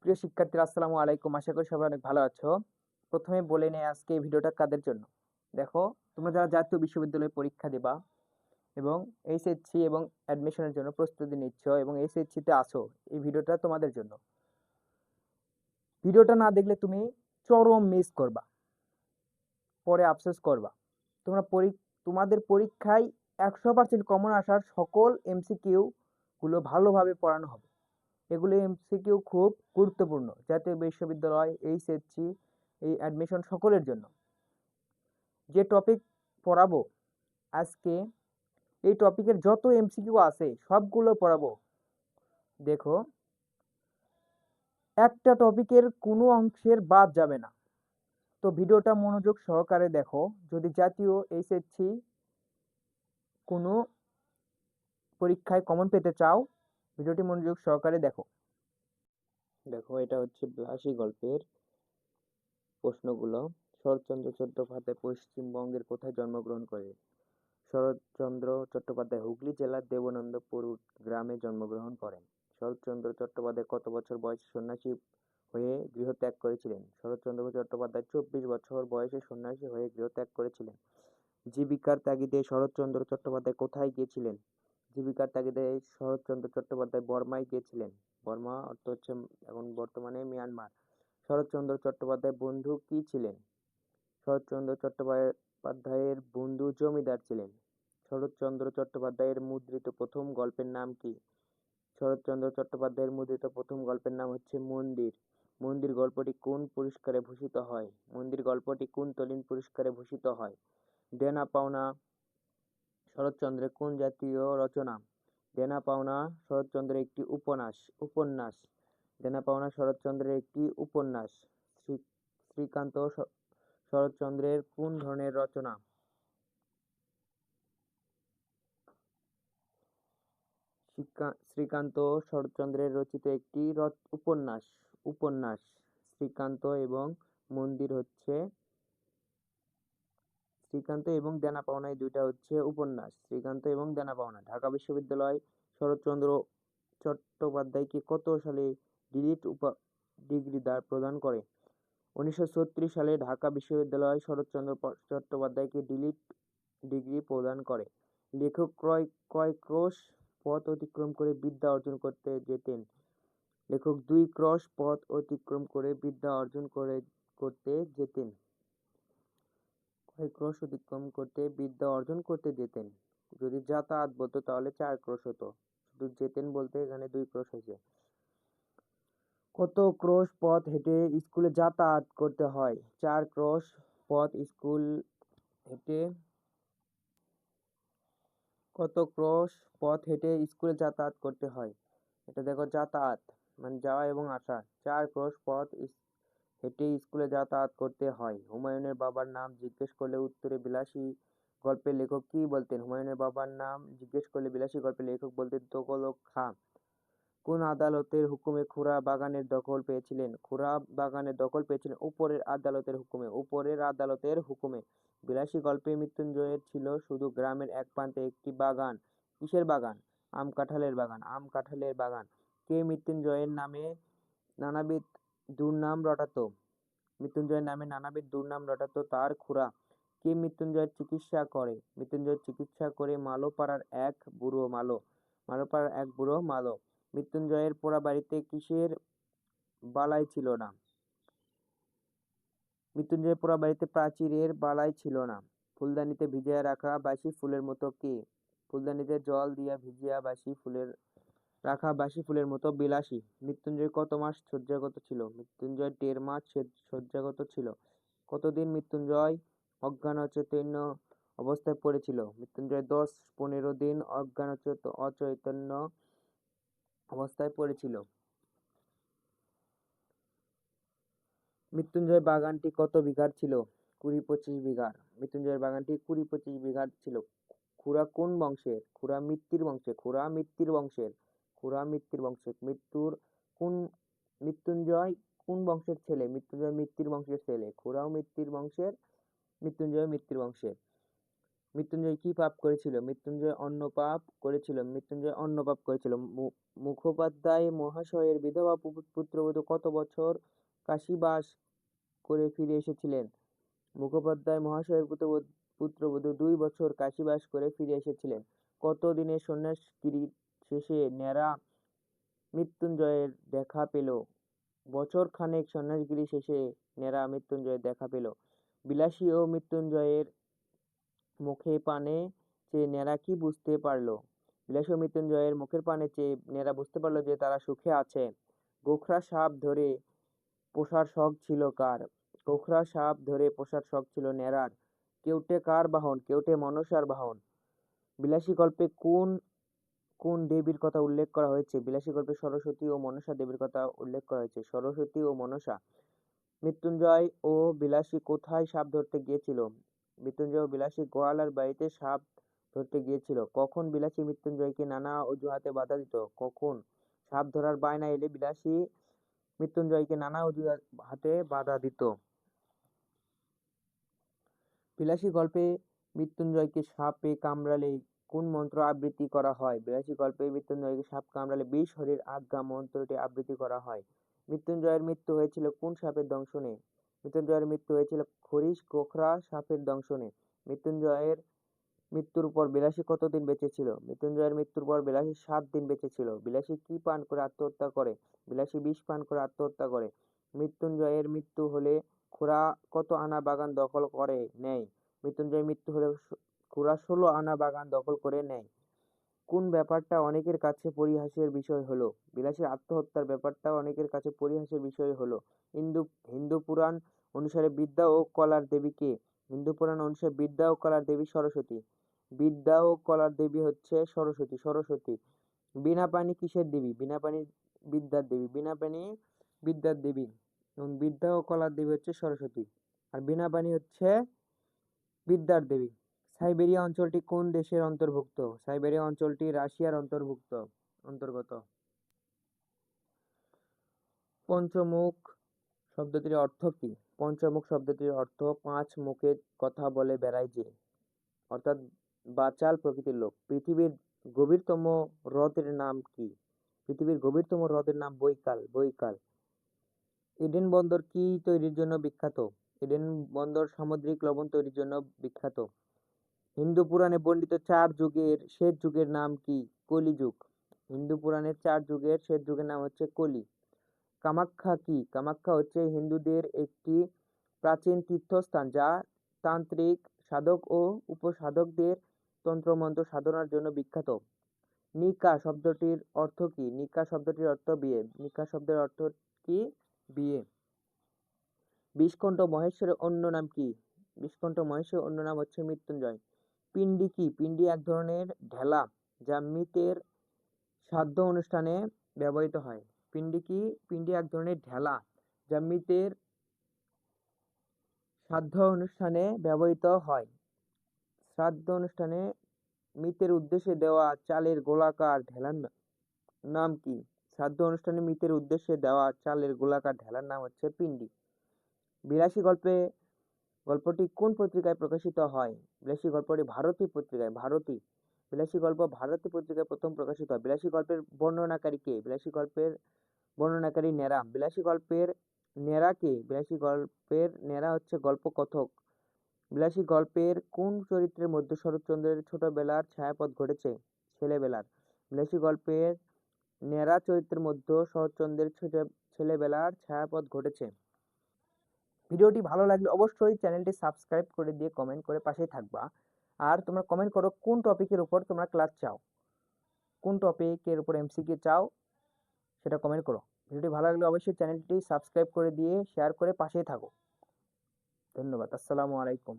প্রিয় শিক্ষার্থীরা আসসালামু আলাইকুম। আশা করি সবাই অনেক ভালো আছো। প্রথমে বলে নেই আজকে এই ভিডিওটা কাদের জন্য। দেখো, তোমরা যারা জাতীয় বিশ্ববিদ্যালয়ে পরীক্ষা দিবা এবং এইচএসসি এবং অ্যাডমিশনের জন্য প্রস্তুতি নিচ্ছ এবং এইচএসসিতে আছো, এই ভিডিওটা তোমাদের জন্য। ভিডিওটা না দেখলে তুমি চরম মিস করবা, পরে আফসোস করবা। তোমরা তোমাদের পরীক্ষায় 100% কমন আসার সকল এমসিকিউ গুলো ভালোভাবে পড়ানো হবে। এগুলো এমসিকিউ খুব গুরুত্বপূর্ণ জাতীয় বিশ্ববিদ্যালয়, এইচএসসি, এই অ্যাডমিশন সকলের জন্য। যে টপিক পড়াবো আজকে, এই টপিকের যত এমসিকিউ আছে সবগুলো পড়াবো। দেখো, একটা টপিকের কোনো অংশের বাদ যাবে না। তো ভিডিওটা মনোযোগ সহকারে দেখো। যদি জাতীয় এইচএসসি কোনো পরীক্ষায় কমন পেতে চাও, ভিডিওটি মনোযোগ সহকারে দেখো। দেখো, এটা হচ্ছে ব্লাসী গল্পের প্রশ্নগুলো। শরৎচন্দ্র চট্টোপাধ্যায় পশ্চিমবঙ্গের কোথায় জন্মগ্রহণ করেন? শরৎচন্দ্র চট্টোপাধ্যায় হুগলি জেলার দেবনন্দপুর গ্রামে জন্মগ্রহণ করেন। শরৎচন্দ্র চট্টোপাধ্যায় কত বছর বয়সে সন্ন্যাসী হয়ে গৃহত্যাগ করেছিলেন? শরৎচন্দ্র চট্টোপাধ্যায় 24 বছর বয়সে সন্ন্যাসী হয়ে গৃহত্যাগ করেছিলেন। জীবিকার তাগিদে শরৎচন্দ্র চট্টোপাধ্যায় কোথায় গিয়েছিলেন? জীবিকার তাগিদে শরৎচন্দ্র চট্টোপাধ্যায় বর্মায় গিয়েছিলেন। বর্মা অর্থ হচ্ছে এখন বর্তমানে মিয়ানমার। শরৎচন্দ্র চট্টোপাধ্যায়ের বন্ধু কি ছিলেন? শরৎচন্দ্র চট্টোপাধ্যায়ের বন্ধু জমিদার ছিলেন। শরৎচন্দ্র চট্টোপাধ্যায়ের মুদ্রিত প্রথম গল্পের নাম কি? শরৎচন্দ্র চট্টোপাধ্যায়ের মুদ্রিত প্রথম গল্পের নাম হচ্ছে মন্দির। মন্দির গল্পটি কোন পুরস্কারে ভূষিত হয়? মন্দির গল্পটি কোন তলিন পুরস্কারে ভূষিত হয়? দেনা পাওনা শরৎচন্দ্রের কোন জাতীয় রচনা? দেনা পাওনা শরৎচন্দ্রের একটি উপন্যাস। দেনা পাওনা শরৎচন্দ্রের একটি উপন্যাস। শ্রীকান্ত শরৎচন্দ্রের কোন ধরনের রচনা? শ্রীকান্ত শরৎচন্দ্রের রচিত একটি উপন্যাস। উপন্যাস শ্রীকান্ত এবং মন্দির হচ্ছে শ্রীকান্ত এবং দেনা পাওনা, এই দুইটা হচ্ছে উপন্যাস। শ্রীকান্ত এবং দেনা পাওনা। ঢাকা বিশ্ববিদ্যালয় শরৎচন্দ্র চট্টোপাধ্যায়কে কত সালে ডিলিট ডিগ্রি প্রদান করে? 1936 সালে ঢাকা বিশ্ববিদ্যালয় শরৎচন্দ্র চট্টোপাধ্যায়কে ডিলিট ডিগ্রি প্রদান করে। লেখক কয় ক্রোশ পথ অতিক্রম করে বিদ্যা অর্জন করতে যেতেন? লেখক 2 ক্রোশ পথ অতিক্রম করে বিদ্যা অর্জন করতে যেতেন। কয় ক্রোশ অতিক্রম করতে বিদ্যা অর্জন করতে যেতেন? যদি যাতায়াত বলতো তাহলে 4 ক্রোশ হতো, শুধু যেতেন বলতে এখানে 2 ক্রোশ হয়েছে। কত ক্রোশ পথ হেঁটে স্কুলে যাতায়াত করতে হয়? 4 ক্রোশ পথ স্কুল হেঁটে কত ক্রোশ পথ হেঁটে স্কুলে যাতায়াত করতে হয়? এটা দেখো, যাতায়াত মানে যাওয়া এবং আসা। 4 ক্রোশ পথ হেঁটে স্কুলে যাতায়াত করতে হয়। হুমায়ুনের বাবার নাম জিজ্ঞেস করলে উত্তরে বিলাসী গল্পের লেখক কি বলতেন? হুমায়ুনের বাবার নাম জিজ্ঞেস করলে বিলাসী গল্পের লেখক বলতেন তোগলক খাঁ। কোন আদালতের হুকুমে খুড়া বাগানের দখল পেয়েছিলেন? খুড়া বাগানের দখল পেয়েছিলেন উপরের আদালতের হুকুমে। উপরের আদালতের হুকুমে। বিলাসী গল্পে মৃত্যুঞ্জয়ের ছিল শুধু গ্রামের এক প্রান্তে একটি বাগান। কিসের বাগান? আম কাঁঠালের বাগান। আম কাঁঠালের বাগান। কে মৃত্যুঞ্জয়ের নামে নানাবিধ দুর্নাম রটাতো? মৃত্যুঞ্জয়ের নামে নানাবিধ দুর্নাম রটাতো তার খুড়া। কে মৃত্যুঞ্জয়ের চিকিৎসা করে? মৃত্যুঞ্জয়ের চিকিৎসা করে মালোপাড়ার এক বুড়ো মালো। মালোপাড়ার এক বুড়ো মালো। মৃত্যুঞ্জয়ের পোড়াবাড়িতে কিসের বালাই ছিল না? মৃত্যুঞ্জয়ের পোড়াবাড়িতে প্রাচীরের বালাই ছিল না। ফুলদানিতে ভিজিয়ে রাখা বাসি ফুলের মতো কে? ফুলদানিতে জল দিয়া ভিজিয়া রাখা বাসি ফুলের মতো বিলাসী। মৃত্যুঞ্জয় কত মাস শয্যাগত ছিল? মৃত্যুঞ্জয় 1.5 মাস শয্যাগত ছিল। কতদিন মৃত্যুঞ্জয় অজ্ঞানচৈতন্য অবস্থায় পড়েছিল? মৃত্যুঞ্জয় 10-15 দিন অচৈতন্য অবস্থায় পড়েছিল। মৃত্যুঞ্জয় বাগানটি কত বিঘার ছিল? 20-25 বিঘার। মৃত্যুঞ্জয়ের বাগানটি 20-25 বিঘার ছিল। খুড়া কোন বংশের? খুড়া মিত্তির বংশের। খুড়া মিত্তির বংশের। খুড়া মিত্তির বংশের। মৃত্যুঞ্জয় কোন বংশের ছেলে? মৃত্যুঞ্জয় মিত্তির বংশের ছেলে। খুড়াও মিত্তির বংশের, মৃত্যুঞ্জয় মিত্তির বংশের। মৃত্যুঞ্জয় কি পাপ করেছিল? মৃত্যুঞ্জয় অন্ন পাপ করেছিল। মৃত্যুঞ্জয় অন্ন পাপ করেছিল। মুখোপাধ্যায় মহাশয়ের বিধবা পুত্রবধূ কত বছর কাশীবাস করে ফিরে এসেছিলেন? মুখোপাধ্যায় মহাশয়ের পুত্রবধূ 2 বছর কাশীবাস করে ফিরে এসেছিলেন। কত দিনের সন্ন্যাসগিরি শেষে ন্যাড়া মৃত্যুঞ্জয়ের দেখা পেল? বছর খানেক সন্ন্যাসগিরি শেষে ন্যাড়া মৃত্যুঞ্জয়ের দেখা পেল। বিলাসী ও মৃত্যুঞ্জয়ের মুখে পানে চেয়ে ন্যাড়া কি বুঝতে পারল? বিলাসী ও মৃত্যুঞ্জয়ের মুখের পানে চেয়ে ন্যাড়া বুঝতে পারল যে তারা সুখে আছে। গোখরা সাপ ধরে পোষার শখ ছিল কার? গোখরা সাপ ধরে পোষার শখ ছিল ন্যাড়ার। কেউটে কার বাহন? কেউটে মনসার বাহন। বিলাসী গল্পে কোন কোন দেবীর কথা উল্লেখ করা হয়েছে? বিলাসী গল্পে সরস্বতী ও মনসা দেবীর কথা উল্লেখ করা হয়েছে। সরস্বতী ও মনসা। মৃত্যুঞ্জয় ও বিলাসী কোথায় সাপ ধরতে গিয়েছিল? মৃত্যুঞ্জয় ও বিলাসী গোয়ালার বাড়িতে সাপ ধরতে গিয়েছিল। কখন বিলাসী মৃত্যুঞ্জয়কে নানা অজুহাতে বাধা দিত? কখন? সাপ ধরার বায়না এলে বিলাসী মৃত্যুঞ্জয়কে নানা অজুহাতে বাধা দিত। বিলাসী গল্পে মৃত্যুঞ্জয়কে সাপে কামড়ালে কোন মন্ত্র আবৃত্তি করা হয়? বিলাসী গল্পে মৃত্যুঞ্জয়কে সাপ কামড়ালে 20 হরির আজ্ঞা মন্ত্রটি আবৃত্তি করা হয়। মৃত্যুঞ্জয়ের মৃত্যু হয়েছিল কোন সাপের দংশনে? মৃত্যুঞ্জয়ের মৃত্যু হয়েছিল খরিশ গোখরা সাপের দংশনে। মৃত্যুঞ্জয়ের মৃত্যুর পর বিলাসী কতদিন বেঁচে ছিল? মৃত্যুঞ্জয়ের মৃত্যুর পর বিলাসী 7 দিন বেঁচে ছিল। বিলাসী কি পান করে আত্মহত্যা করে? বিলাসী বিষ পান করে আত্মহত্যা করে। মৃত্যুঞ্জয়ের মৃত্যু হলে খুড়া কত আনা বাগান দখল করে নেয়? মৃত্যুঞ্জয়ের মৃত্যু হলে খুড়া 16 আনা বাগান দখল করে নেয়। কোন ব্যাপারটা অনেকের কাছে পরিহাসের বিষয় হলো? বিলাসীর আত্মহত্যার ব্যাপারটা অনেকের কাছে পরিহাসের বিষয় হলো। হিন্দু পুরাণ অনুসারে বিদ্যা ও কলার দেবী কে? হিন্দু পুরাণ অনুসারে বিদ্যা ও কলার দেবী সরস্বতী। বিদ্যা ও কলার দেবী হচ্ছে সরস্বতী। বিনা পানি কিসের দেবী? বিনা পানি বিদ্যার দেবী। বিনা পানি বিদ্যার দেবী এবং বিদ্যা ও কলার দেবী হচ্ছে সরস্বতী। আর বিনা পানি হচ্ছে বিদ্যার দেবী। সাইবেরিয়া অঞ্চলটি কোন দেশের অন্তর্ভুক্ত? সাইবেরিয়া অঞ্চলটি রাশিয়ার অন্তর্গত। পঞ্চমুখ শব্দটির অর্থ কি? পঞ্চমুখ শব্দটির অর্থ 5 মুখে কথা বলে বেড়ায় যে, অর্থাৎ বাচাল প্রকৃতির লোক। পৃথিবীর গভীরতম হ্রদের নাম কি? পৃথিবীর গভীরতম হ্রদের নাম বৈকাল। এডেন বন্দর কি তৈরির জন্য বিখ্যাত? এডেন বন্দর সামুদ্রিক লবণ তৈরির জন্য বিখ্যাত। হিন্দু পুরাণে বর্ণিত 4 যুগের শেষ যুগের নাম কি? কলিযুগ। হিন্দু পুরাণের 4 যুগের শেষ যুগের নাম হচ্ছে কলি। কামাখ্যা কি? কামাখ্যা হচ্ছে হিন্দুদের একটি প্রাচীন তীর্থস্থান যা তান্ত্রিক সাধক ও উপসাধকদের তন্ত্রমন্ত্র সাধনার জন্য বিখ্যাত। নিকা শব্দটির অর্থ কি? নিকা শব্দটির অর্থ বিয়ে। নিকা শব্দের অর্থ কি? বিয়ে। বিষকণ্ঠ মহেশ্বরের অন্য নাম কি? বিষকণ্ঠ মহেশ্বরের অন্য নাম হচ্ছে মৃত্যুঞ্জয়। পিণ্ডি কি? পিণ্ডি এক ধরনের ঢেলা যা মৃতের শ্রাদ্ধ অনুষ্ঠানে ব্যবহৃত হয়। পিণ্ডি কি? পিণ্ডি এক ধরনের ঢেলা যা মৃতের শ্রাদ্ধ অনুষ্ঠানে ব্যবহৃত হয়। শ্রাদ্ধ অনুষ্ঠানে মৃতের উদ্দেশ্যে দেওয়া চালের গোলাকার ঢেলার নাম কি? শ্রাদ্ধ অনুষ্ঠানে মৃতের উদ্দেশ্যে দেওয়া চালের গোলাকার ঢেলার নাম হচ্ছে পিণ্ডি। বিলাসী গল্পটি কোন পত্রিকায় প্রকাশিত হয়? বিলাসী গল্পটি ভারতী পত্রিকায়। বিলাসী গল্প ভারতী পত্রিকায় প্রথম প্রকাশিত হয়। বিলাসী গল্পের বর্ণনাকারী কে? বিলাসী গল্পের বর্ণনাকারী ন্যাড়া। বিলাসী গল্পের ন্যাড়া কে? বিলাসী গল্পের ন্যাড়া হচ্ছে গল্পকথক। বিলাসী গল্পের কোন চরিত্রের মধ্যে শরৎচন্দ্রের ছোটবেলার ছায়াপথ ঘটেছে? ছেলেবেলার। বিলাসী গল্পের ন্যাড়া চরিত্রের মধ্যে শরৎচন্দ্রের ছেলেবেলার ছায়াপথ ঘটেছে। ভিডিওটি ভালো লাগলে অবশ্যই চ্যানেলটি সাবস্ক্রাইব করে দিয়ে কমেন্ট করে পাশেই থাকবা। আর তোমরা কমেন্ট করো কোন টপিকের উপর তোমরা ক্লাস চাও, কোন টপিকের উপর এমসিকিউ চাও সেটা কমেন্ট করো। ভিডিওটি ভালো লাগলে অবশ্যই চ্যানেলটি সাবস্ক্রাইব করে দিয়ে শেয়ার করে পাশেই থাকো। ধন্যবাদ। আসসালামু আলাইকুম।